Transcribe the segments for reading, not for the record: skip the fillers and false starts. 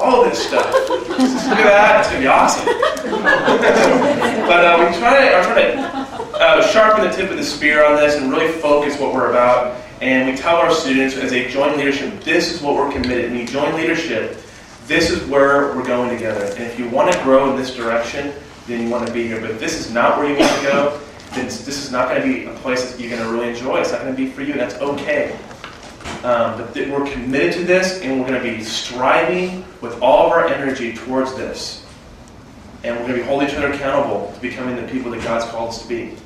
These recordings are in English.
all this stuff. Look at that, it's going to be awesome. But I'm trying to sharpen the tip of the spear on this and really focus what we're about. And we tell our students as they join leadership, this is what we're committed. When you join leadership, this is where we're going together. And if you want to grow in this direction, then you want to be here. But if this is not where you want to go, then this is not going to be a place that you're going to really enjoy. It's not going to be for you, and that's okay. But we're committed to this, and we're going to be striving with all of our energy towards this. And we're going to be holding each other accountable to becoming the people that God's called us to be.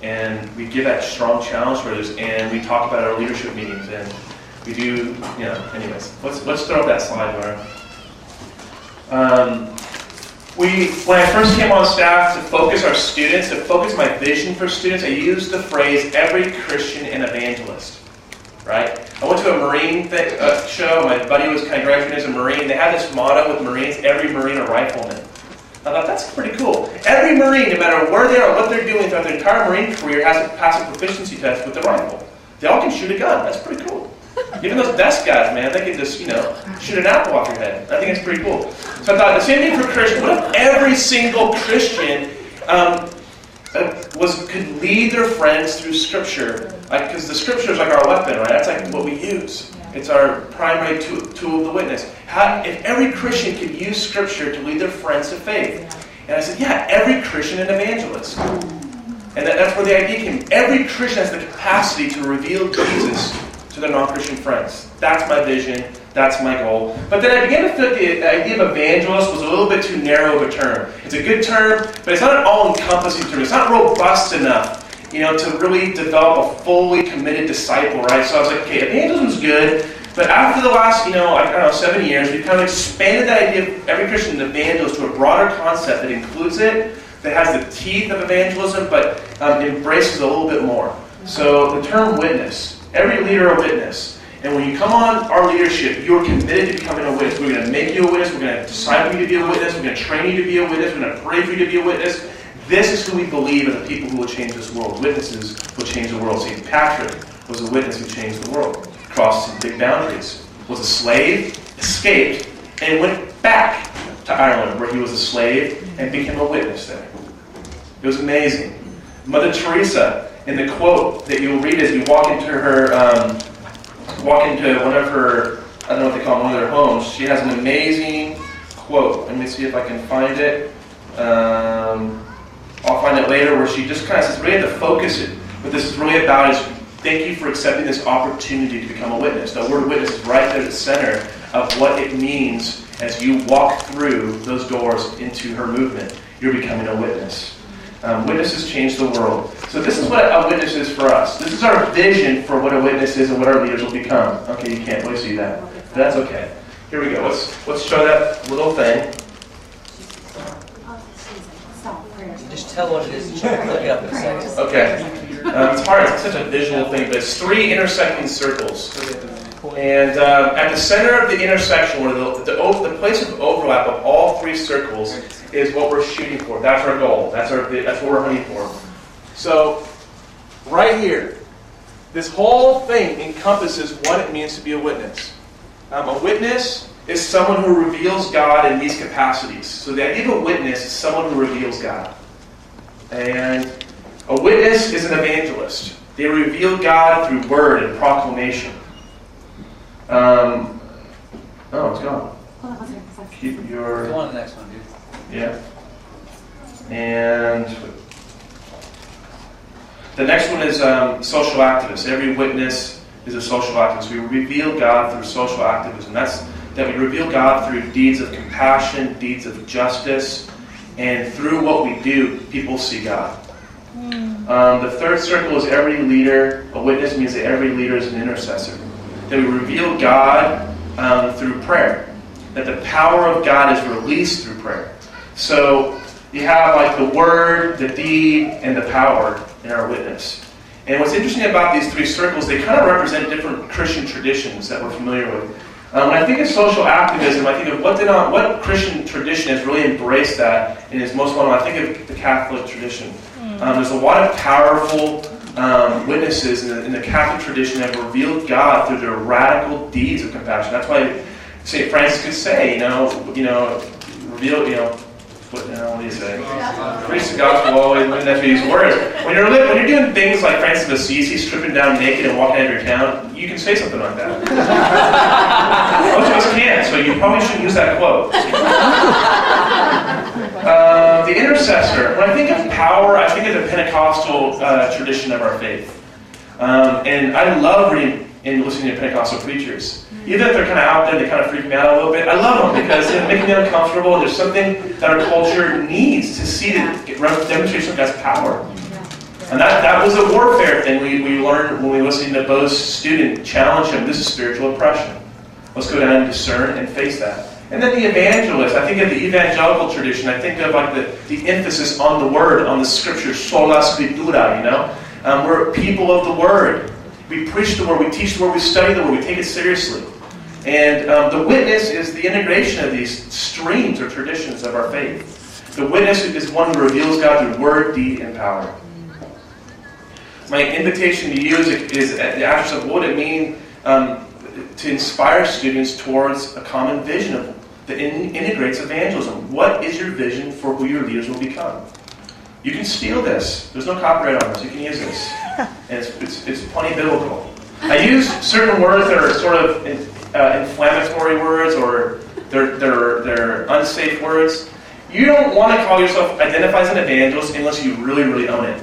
And we give that strong challenge for others, and we talk about our leadership meetings, and we do, anyways. Let's throw up that slide, Laura. When I first came on staff to focus our students, to focus my vision for students, I used the phrase, every Christian an evangelist. Right? I went to a Marine show. My buddy was kind of graduating as a Marine. They had this motto with Marines, every Marine a rifleman. I thought, that's pretty cool. Every Marine, no matter where they are, what they're doing throughout their entire Marine career, has to pass a proficiency test with the rifle. They all can shoot a gun. That's pretty cool. Even those desk guys, man, they can just, shoot an apple off your head. I think it's pretty cool. So I thought, the same thing for Christians. What if every single Christian could lead their friends through Scripture? Because the Scripture is like our weapon, right? That's like what we use. It's our primary tool of the witness. If every Christian could use Scripture to lead their friends to faith. And I said, yeah, every Christian an evangelist. And that's where the idea came. Every Christian has the capacity to reveal Jesus to their non-Christian friends. That's my vision. That's my goal. But then I began to feel like the idea of evangelist was a little bit too narrow of a term. It's a good term, but it's not an all-encompassing term. It's not robust enough, to really develop a fully committed disciple, right? So I was like, okay, evangelism's good, but after the last, 7 years, we've kind of expanded that idea of every Christian evangelist to a broader concept that includes it, that has the teeth of evangelism, but embraces a little bit more. So the term witness, every leader a witness. And when you come on our leadership, you are committed to becoming a witness. We're going to make you a witness. We're going to disciple you to be a witness. We're going to train you to be a witness. We're going to pray for you to be a witness. This is who we believe are the people who will change this world. Witnesses will change the world. St. Patrick was a witness who changed the world. Crossed some big boundaries. Was a slave, escaped, and went back to Ireland where he was a slave and became a witness there. It was amazing. Mother Teresa, in the quote that you'll read as you walk into one of her, I don't know what they call them, one of their homes, she has an amazing quote. Let me see if I can find it. I'll find it later, where she just kind of says, really have to focus it. What this is really about is, thank you for accepting this opportunity to become a witness. The word witness is right there at the center of what it means as you walk through those doors into her movement. You're becoming a witness. Witnesses change the world. So this is what a witness is for us. This is our vision for what a witness is and what our leaders will become. Okay, you can't really see that. But that's okay. Here we go. Let's show that little thing. Just tell what it is. Look it up in a second. Okay. It's hard. It's such a visual thing, but it's 3 intersecting circles. And at the center of the intersection, where the place of overlap of all 3 circles is what we're shooting for. That's our goal. That's what we're hunting for. So, right here, this whole thing encompasses what it means to be a witness. A witness is someone who reveals God in these capacities. So the idea of a witness is someone who reveals God. And a witness is an evangelist. They reveal God through word and proclamation. It's gone. Keep your... Go on to the next one, dude. Yeah. And the next one is social activists. Every witness is a social activist. We reveal God through social activism. That's that we reveal God through deeds of compassion, deeds of justice, and through what we do, people see God. The third circle is every leader. A witness means that every leader is an intercessor. That we reveal God through prayer. That the power of God is released through prayer. So you have like the word, the deed, and the power in our witness. And what's interesting about these 3 circles, they kind of represent different Christian traditions that we're familiar with. When I think of social activism, I think of what Christian tradition has really embraced that and is most well known. I think of the Catholic tradition. There's a lot of powerful witnesses in the Catholic tradition that have revealed God through their radical deeds of compassion. That's why St. Francis could say, reveal, what do you say? Preach the gospel always, wouldn't have to use words. When you're doing things like Francis of Assisi, stripping down naked and walking out of your town, you can say something like that. Most of us can't, so you probably shouldn't use that quote. The intercessor. When I think of power, I think of the Pentecostal tradition of our faith. And I love reading and listening to Pentecostal preachers. Even if they're kind of out there, they kind of freak me out a little bit. I love them because they make me uncomfortable, and there's something that our culture needs to see, the demonstration of God's power. And that was a warfare thing we learned when we listened to Bo's student challenge him. This is spiritual oppression. Let's go down and discern and face that. And then the evangelist. I think of the evangelical tradition. I think of like the emphasis on the word, on the scripture, sola scriptura, we're people of the word. We preach the word, we teach the word, we study the word, we take it seriously. And the witness is the integration of these streams or traditions of our faith. The witness is one who reveals God through word, deed, and power. My invitation to you is the action of what would it mean to inspire students towards a common vision that integrates evangelism. What is your vision for who your leaders will become? You can steal this. There's no copyright on this. You can use this. And it's plenty biblical. I use certain words that are sort of inflammatory words, or they're unsafe words. You don't want to call yourself, identify as an evangelist unless you really, really own it.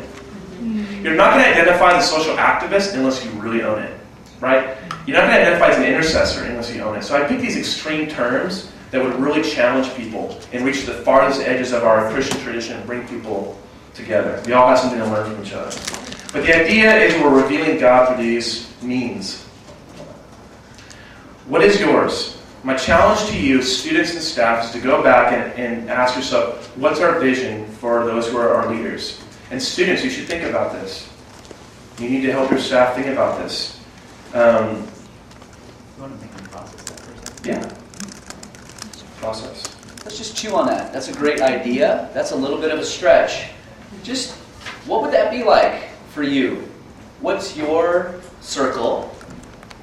You're not going to identify as a social activist unless you really own it. Right? You're not going to identify as an intercessor unless you own it. So I pick these extreme terms that would really challenge people and reach the farthest edges of our Christian tradition and bring people together. We all have something to learn from each other. But the idea is we're revealing God through these means. What is yours? My challenge to you, students and staff, is to go back and ask yourself, what's our vision for those who are our leaders? And students, you should think about this. You need to help your staff think about this. You want to make them process that for a second? Yeah. Process. Let's just chew on that. That's a great idea. That's a little bit of a stretch. Just, what would that be like for you? What's your circle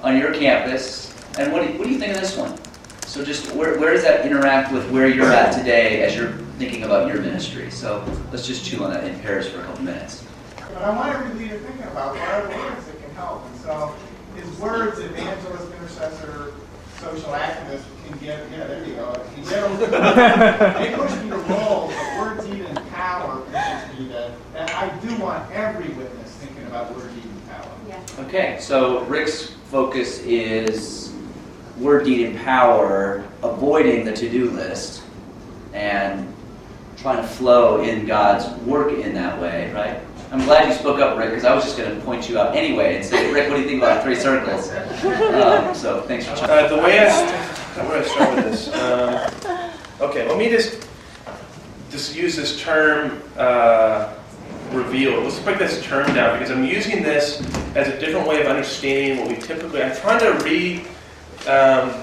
on your campus? And what do you think of this one? So just, where does that interact with where you're at today as you're thinking about your ministry? So let's just chew on that in pairs for a couple minutes. But I want every leader thinking about what are the words that can help. And so his words, evangelist, intercessor, social activist, can get, there you go. They push me to roles of word, deed, and power pushes me that I do want every witness thinking about word, deed, and power. Yeah. Okay, so Rick's focus is word, deed, and power, avoiding the to-do list, and trying to flow in God's work in that way, right? I'm glad you spoke up, Rick, because I was just going to point you out anyway and say, Rick, what do you think about 3 circles? So thanks for checking. The way I start with this. Okay, let me just use this term, reveal. Let's break this term down, because I'm using this as a different way of understanding what we typically... I'm trying to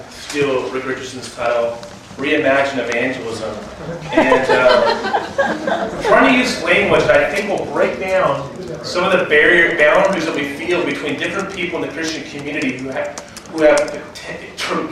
steal Rick Richardson's title, Reimagine Evangelism. And trying to use language that I think will break down some of the boundaries that we feel between different people in the Christian community who have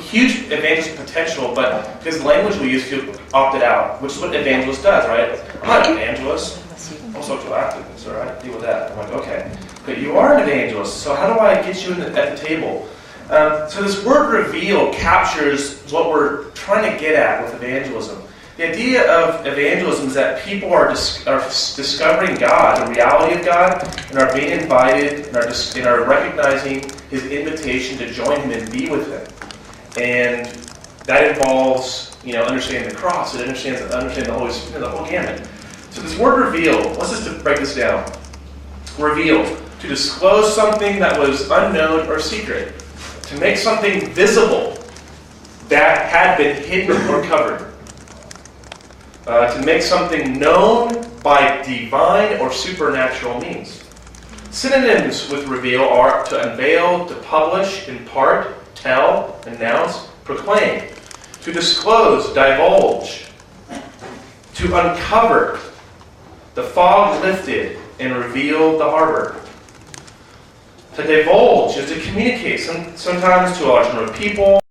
huge evangelistic potential, but because the language we use feel opted out, which is what an evangelist does, right? I'm not an evangelist. I'm a social activist, all right? Deal with that. I'm like, okay, but you are an evangelist, so how do I get you at the table? So this word reveal captures what we're trying to get at with evangelism. The idea of evangelism is that people are discovering God, the reality of God, and are being invited and are recognizing His invitation to join Him and be with Him. And that involves, understanding the cross. It understands the Holy Spirit, the whole gamut. So this word reveal, let's just break this down. Reveal, to disclose something that was unknown or secret. To make something visible that had been hidden or covered. To make something known by divine or supernatural means. Synonyms with reveal are to unveil, to publish, impart, tell, announce, proclaim. To disclose, divulge. To uncover. The fog lifted and revealed the harbor. To divulge is to communicate, sometimes to a large number of people,